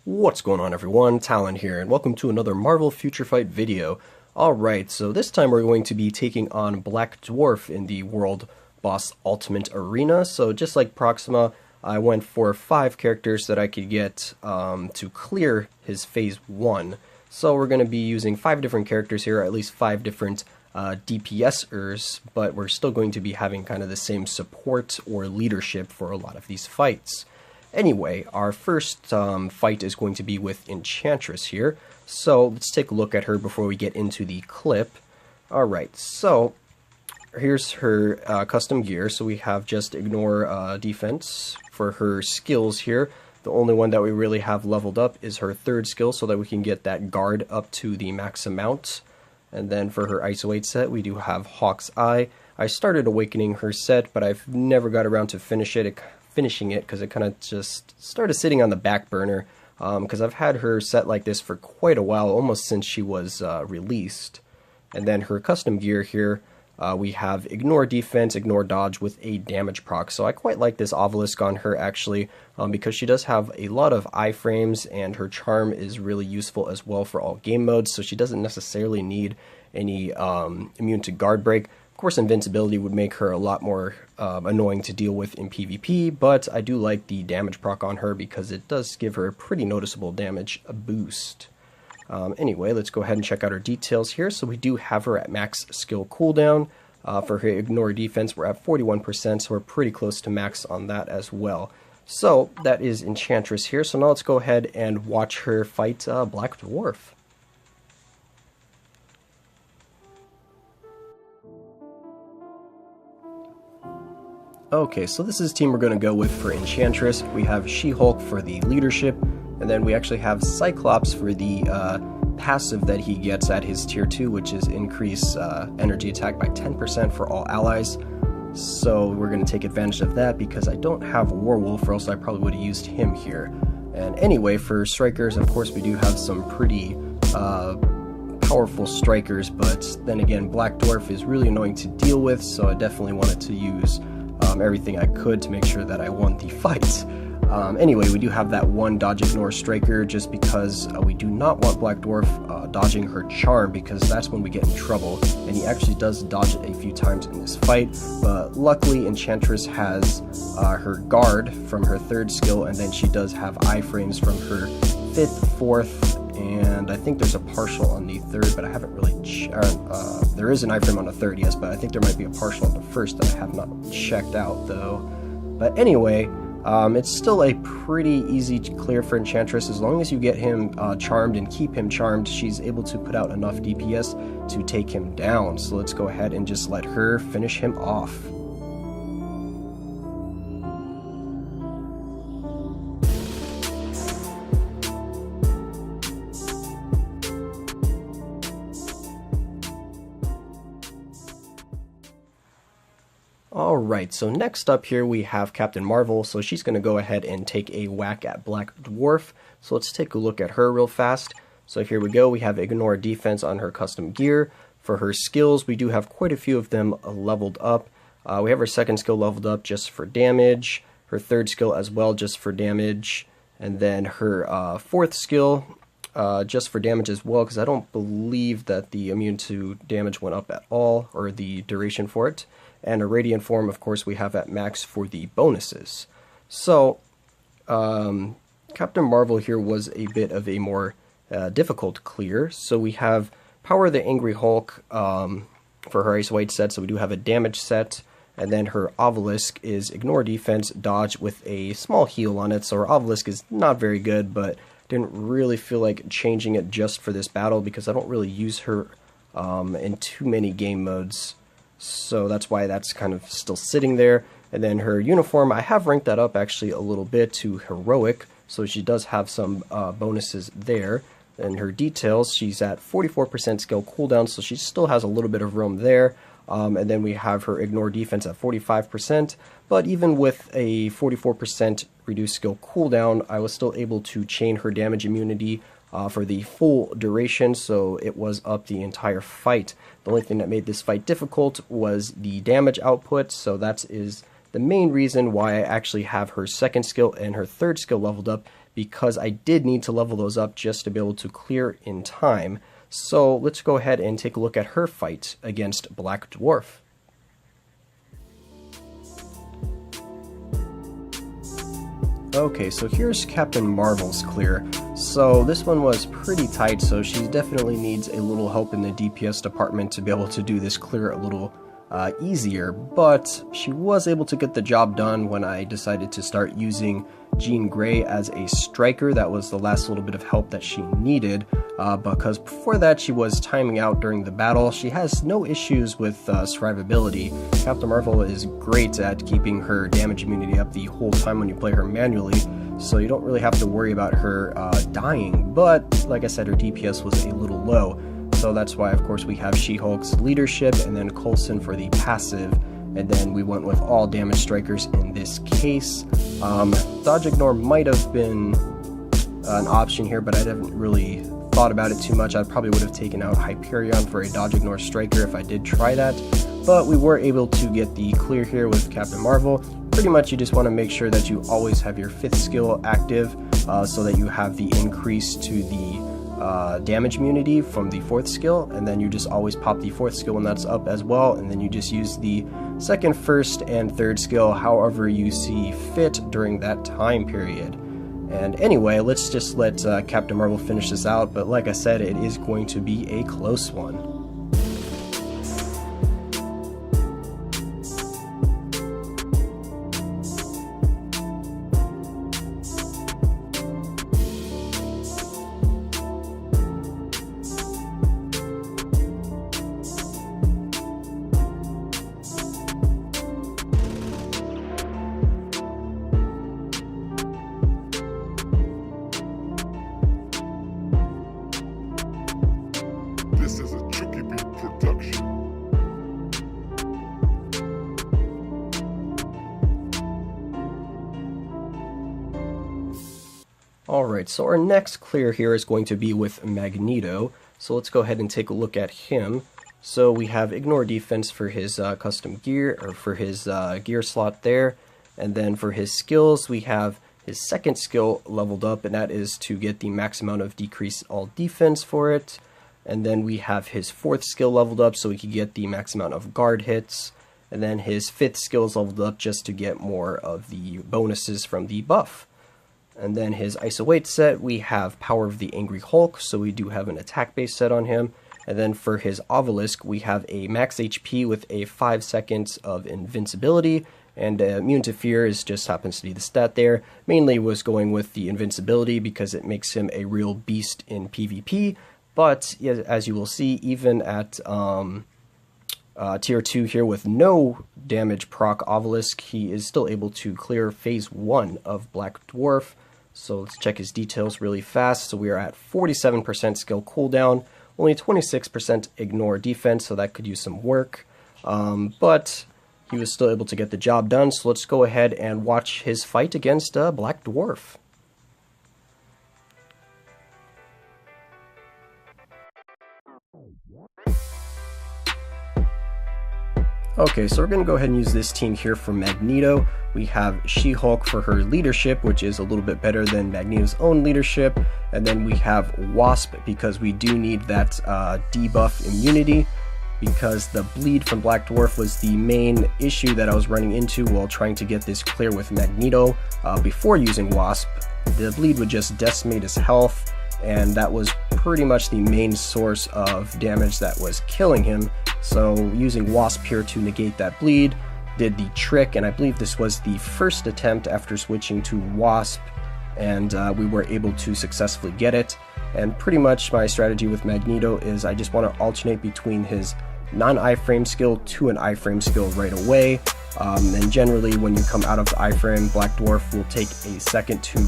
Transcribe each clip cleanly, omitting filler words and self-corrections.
What's going on, everyone? Talon here, and welcome to another Marvel Future Fight video. Alright, so this time we're going to be taking on Black Dwarf in the World Boss Ultimate Arena. So just like Proxima, I went for 5 characters that I could get to clear his Phase 1. So we're going to be using 5 different characters here, at least 5 different DPSers, but we're still going to be having kind of the same support or leadership for a lot of these fights. Anyway, our first fight is going to be with Enchantress here, so let's take a look at her before we get into the clip. Alright, so here's her custom gear. So we have just ignore defense for her skills here. The only one that we really have leveled up is her 3rd skill, so that we can get that guard up to the max amount. And then for her isolate set, we do have Hawk's Eye. I started awakening her set, but I've never got around to finishing it because it kind of just started sitting on the back burner, because I've had her set like this for quite a while, almost since she was released. And then her custom gear here, we have ignore defense, ignore dodge with a damage proc. So I quite like this obelisk on her actually, because she does have a lot of iframes and her charm is really useful as well for all game modes, so she doesn't necessarily need any immune to guard break. Of course, invincibility would make her a lot more annoying to deal with in PvP, but I do like the damage proc on her because it does give her a pretty noticeable damage boost. Anyway, let's go ahead and check out her details here. So we do have her at max skill cooldown. For her ignore defense, we're at 41%, so we're pretty close to max on that as well. So that is Enchantress here. So now let's go ahead and watch her fight Black Dwarf. Okay, so this is the team we're going to go with for Enchantress. We have She-Hulk for the leadership, and then we actually have Cyclops for the passive that he gets at his tier 2, which is increase energy attack by 10% for all allies. So we're going to take advantage of that because I don't have Warwolf, or else I probably would have used him here. And anyway, for strikers, of course, we do have some pretty powerful strikers, but then again, Black Dwarf is really annoying to deal with, so I definitely wanted to use everything I could to make sure that I won the fight. Anyway, we do have that one dodge ignore striker just because we do not want Black Dwarf dodging her charm, because that's when we get in trouble, and he actually does dodge it a few times in this fight. But luckily Enchantress has her guard from her 3rd skill, and then she does have iframes from her 5th, 4th, and I think there's a partial on the 3rd, but I haven't really there is an iframe on the 3rd, yes, but I think there might be a partial on the 1st that I have not checked out though. But anyway, it's still a pretty easy clear for Enchantress. As long as you get him charmed and keep him charmed, she's able to put out enough DPS to take him down. So let's go ahead and just let her finish him off. Alright, so next up here we have Captain Marvel, so she's going to go ahead and take a whack at Black Dwarf. So let's take a look at her real fast. So here we go, we have ignore defense on her custom gear. For her skills, we do have quite a few of them leveled up. We have her 2nd skill leveled up just for damage, her 3rd skill as well just for damage, and then her 4th skill just for damage as well, because I don't believe that the immune to damage went up at all, or the duration for it. And a Radiant form, of course, we have at max for the bonuses. So, Captain Marvel here was a bit of a more difficult clear. So we have Power the Angry Hulk for her isolate set, so we do have a damage set. And then her obelisk is ignore defense, dodge with a small heal on it. So her obelisk is not very good, but didn't really feel like changing it just for this battle because I don't really use her in too many game modes. So that's why that's kind of still sitting there. And then her uniform, I have ranked that up actually a little bit to heroic, so she does have some bonuses there. And her details, she's at 44% skill cooldown, so she still has a little bit of room there. And then we have her ignore defense at 45%, but even with a 44% reduced skill cooldown, I was still able to chain her damage immunity for the full duration, so it was up the entire fight. The only thing that made this fight difficult was the damage output, so that is the main reason why I actually have her 2nd skill and her 3rd skill leveled up, because I did need to level those up just to be able to clear in time. So let's go ahead and take a look at her fight against Black Dwarf. Okay, so here's Captain Marvel's clear. So this one was pretty tight, so she definitely needs a little help in the DPS department to be able to do this clear a little easier, but she was able to get the job done when I decided to start using Jean Grey as a striker. That was the last little bit of help that she needed, because before that she was timing out during the battle. She has no issues with survivability. Captain Marvel is great at keeping her damage immunity up the whole time when you play her manually, so you don't really have to worry about her dying, but like I said, her DPS was a little low. So that's why, of course, we have She-Hulk's leadership and then Coulson for the passive, and then we went with all damage strikers in this case. Dodge Ignore might have been an option here, but I haven't really thought about it too much. I probably would have taken out Hyperion for a Dodge Ignore striker if I did try that, but we were able to get the clear here with Captain Marvel. Pretty much you just want to make sure that you always have your 5th skill active, so that you have the increase to the damage immunity from the 4th skill, and then you just always pop the 4th skill when that's up as well, and then you just use the 2nd, 1st, and 3rd skill however you see fit during that time period. And anyway, let's just let Captain Marvel finish this out, but like I said, it is going to be a close one. This is a Chuki production. Alright, so our next clear here is going to be with Magneto. So let's go ahead and take a look at him. So we have Ignore Defense for his custom gear, or for his gear slot there. And then for his skills, we have his 2nd skill leveled up, and that is to get the max amount of decrease all defense for it. And then we have his 4th skill leveled up so he can get the max amount of guard hits. And then his 5th skill is leveled up just to get more of the bonuses from the buff. And then his ISO weight set, we have Power of the Angry Hulk, so we do have an attack base set on him. And then for his Obelisk, we have a max HP with a 5 seconds of invincibility, and immune to fear is just happens to be the stat there. Mainly was going with the invincibility because it makes him a real beast in PvP. But as you will see, even at tier 2 here with no damage proc Obelisk, he is still able to clear phase 1 of Black Dwarf. So let's check his details really fast. So we are at 47% skill cooldown, only 26% ignore defense, so that could use some work. But he was still able to get the job done, so let's go ahead and watch his fight against Black Dwarf. Okay, so we're going to go ahead and use this team here for Magneto. We have She-Hulk for her leadership, which is a little bit better than Magneto's own leadership. And then we have Wasp, because we do need that debuff immunity, because the bleed from Black Dwarf was the main issue that I was running into while trying to get this clear with Magneto. Before using Wasp, the bleed would just decimate his health, and that was pretty much the main source of damage that was killing him. So using Wasp here to negate that bleed did the trick, and I believe this was the first attempt after switching to Wasp, and we were able to successfully get it. And pretty much my strategy with Magneto is I just want to alternate between his non-iframe skill to an iframe skill right away, and generally when you come out of the iframe, Black Dwarf will take a second to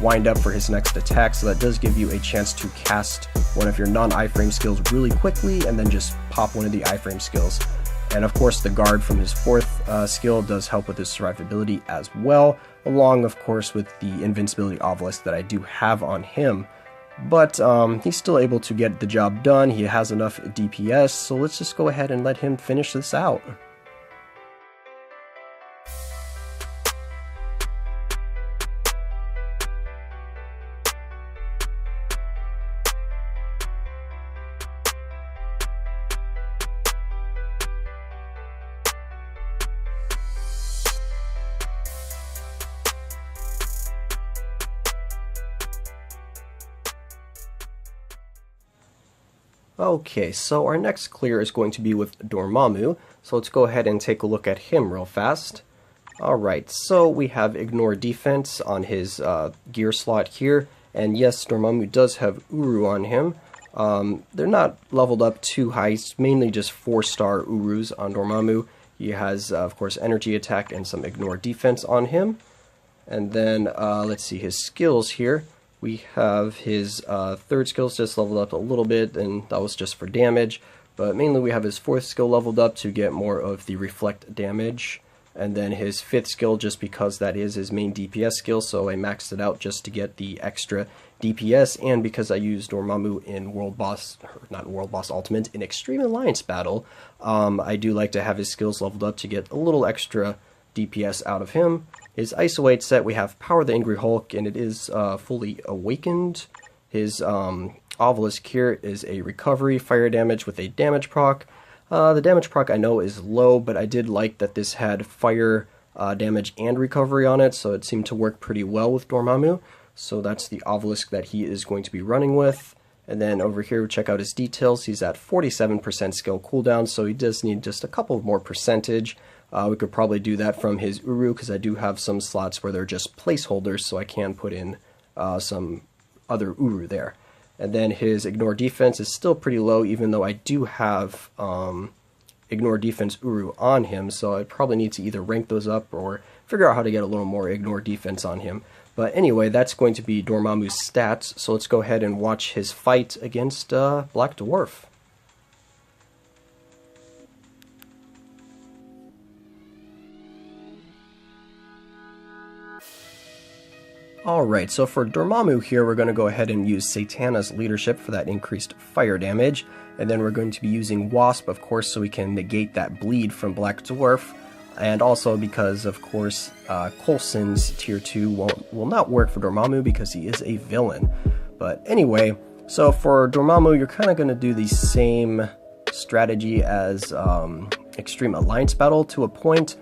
wind up for his next attack, so that does give you a chance to cast one of your non-iframe skills really quickly and then just pop one of the iframe skills. And of course the guard from his 4th skill does help with his survivability as well, along of course with the invincibility obelisk that I do have on him. But he's still able to get the job done. He has enough DPS, so let's just go ahead and let him finish this out. Okay, so our next clear is going to be with Dormammu, so let's go ahead and take a look at him real fast. Alright, so we have Ignore Defense on his gear slot here, and yes, Dormammu does have Uru on him. They're not leveled up too high, it's mainly just 4-star Urus on Dormammu. He has, of course, Energy Attack and some Ignore Defense on him. And then, let's see, his skills here. We have his third skill just leveled up a little bit, and that was just for damage. But mainly we have his fourth skill leveled up to get more of the reflect damage. And then his fifth skill just because that is his main DPS skill, so I maxed it out just to get the extra DPS. And because I used Dormammu in World Boss, or not World Boss Ultimate, in Extreme Alliance Battle, I do like to have his skills leveled up to get a little extra DPS out of him. His Isolate set, we have Power the Angry Hulk, and it is fully awakened. His Obelisk here is a recovery, fire damage with a damage proc. The damage proc I know is low, but I did like that this had fire damage and recovery on it, so it seemed to work pretty well with Dormammu. So that's the Obelisk that he is going to be running with. And then over here, check out his details. He's at 47% skill cooldown, so he does need just a couple more percentage. We could probably do that from his Uru, because I do have some slots where they're just placeholders, so I can put in some other Uru there. And then his Ignore Defense is still pretty low, even though I do have Ignore Defense Uru on him, so I probably need to either rank those up or figure out how to get a little more Ignore Defense on him. But anyway, that's going to be Dormammu's stats, so let's go ahead and watch his fight against Black Dwarf. Alright, so for Dormammu here, we're going to go ahead and use Satana's leadership for that increased fire damage. And then we're going to be using Wasp, of course, so we can negate that bleed from Black Dwarf. And also because, of course, Coulson's Tier 2 will not work for Dormammu because he is a villain. But anyway, so for Dormammu, you're kind of going to do the same strategy as Extreme Alliance Battle to a point.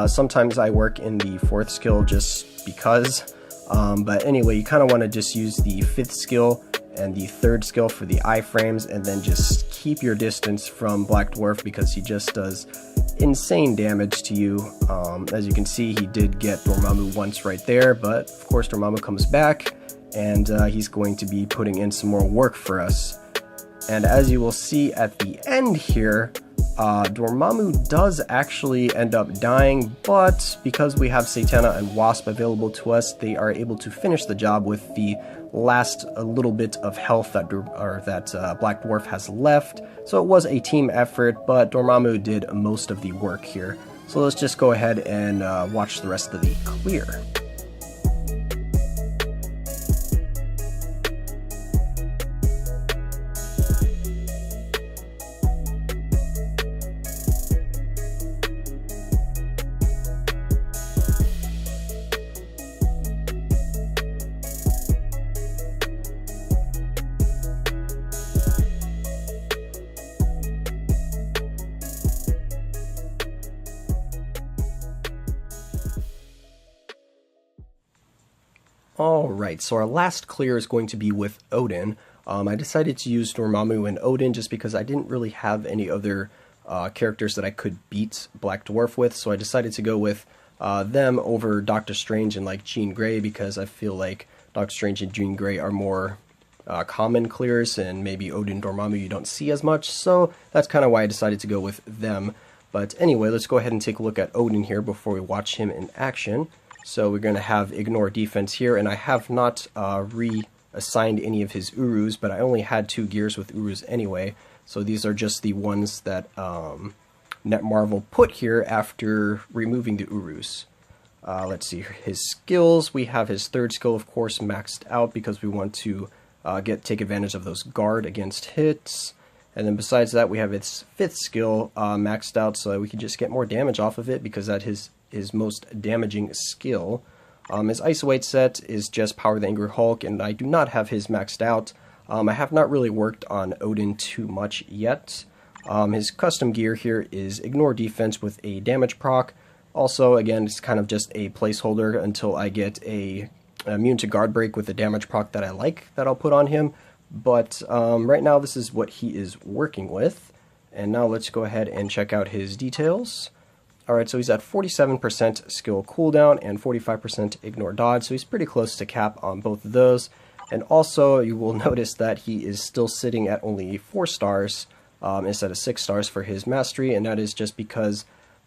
Sometimes I work in the fourth skill just because. But anyway, you kind of want to just use the fifth skill and the third skill for the iframes, and then just keep your distance from Black Dwarf because he just does insane damage to you. As you can see, he did get Dormammu once right there, but of course Dormammu comes back, and he's going to be putting in some more work for us. And as you will see at the end here, Dormammu does actually end up dying, but because we have Satana and Wasp available to us, they are able to finish the job with the last little bit of health that Black Dwarf has left. So it was a team effort, but Dormammu did most of the work here. So let's just go ahead and watch the rest of the clear. Alright, so our last clear is going to be with Odin. I decided to use Dormammu and Odin just because I didn't really have any other characters that I could beat Black Dwarf with, so I decided to go with them over Doctor Strange and like Jean Grey, because I feel like Doctor Strange and Jean Grey are more common clears, and maybe Odin Dormammu you don't see as much, so that's kind of why I decided to go with them. But anyway, let's go ahead and take a look at Odin here before we watch him in action. So we're going to have Ignore Defense here, and I have not reassigned any of his Urus, but I only had 2 gears with Urus anyway, so these are just the ones that Netmarble put here after removing the Urus. Let's see, his skills, we have his third skill, of course, maxed out because we want to take advantage of those guard against hits. And then besides that, we have its fifth skill maxed out so that we can just get more damage off of it because that is his most damaging skill. His Isolate set is just Power the Angry Hulk, and I do not have his maxed out. I have not really worked on Odin too much yet. His custom gear here is Ignore Defense with a damage proc. Also, again, it's kind of just a placeholder until I get a immune to guard break with a damage proc that I like that I'll put on him. But right now this is what he is working with. And now let's go ahead and check out his details. Alright, so he's at 47% skill cooldown and 45% ignore dodge, so he's pretty close to cap on both of those. And also, you will notice that he is still sitting at only 4 stars instead of 6 stars for his mastery, and that is just because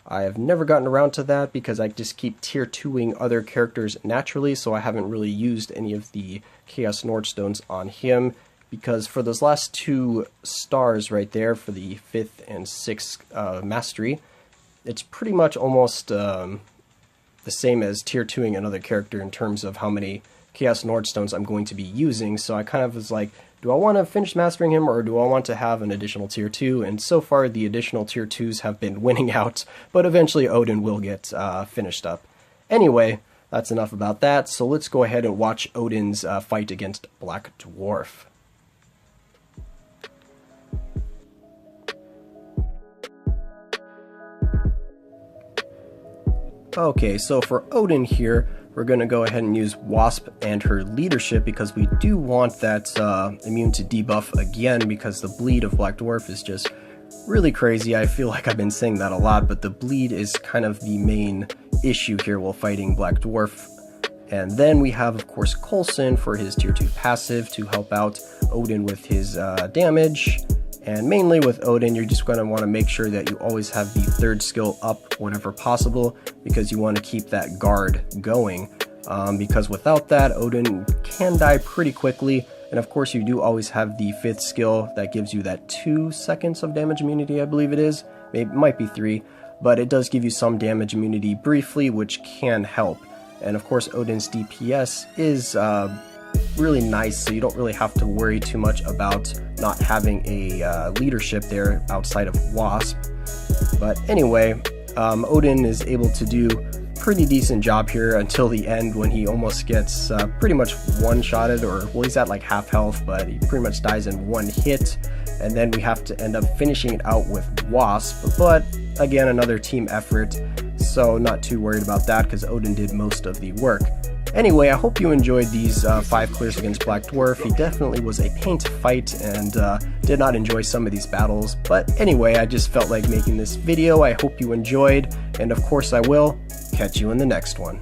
I have never gotten around to that, because I just keep tier 2ing other characters naturally, so I haven't really used any of the Chaos Nordstones on him, because for those last 2 stars right there, for the 5th and 6th mastery, it's pretty much almost the same as tier 2ing another character in terms of how many Chaos Nordstones I'm going to be using, so I kind of was like, do I want to finish mastering him, or do I want to have an additional tier 2? And so far the additional tier 2s have been winning out, but eventually Odin will get finished up. Anyway, that's enough about that, so let's go ahead and watch Odin's fight against Black Dwarf. Okay, so for Odin here, we're going to go ahead and use Wasp and her leadership, because we do want that immune to debuff again, because the bleed of Black Dwarf is just really crazy. I feel like I've been saying that a lot, but the bleed is kind of the main issue here while fighting Black Dwarf. And then we have, of course, Coulson for his tier 2 passive to help out Odin with his damage. And mainly with Odin, you're just going to want to make sure that you always have the 3rd skill up whenever possible, because you want to keep that guard going. Because without that, Odin can die pretty quickly. And of course, you do always have the 5th skill that gives you that 2 seconds of damage immunity, I believe it is. Maybe, it might be 3, but it does give you some damage immunity briefly, which can help. And of course, Odin's DPS is really nice, so you don't really have to worry too much about not having a leadership there outside of Wasp. But anyway, Odin is able to do pretty decent job here until the end, when he almost gets pretty much one-shotted, or well, he's at like half health, but he pretty much dies in 1 hit, and then we have to end up finishing it out with Wasp. But again, another team effort, so not too worried about that, because Odin did most of the work. Anyway, I hope you enjoyed these 5 clears against Black Dwarf. He definitely was a pain to fight, and did not enjoy some of these battles. But anyway, I just felt like making this video. I hope you enjoyed, and of course I will. Catch you in the next one.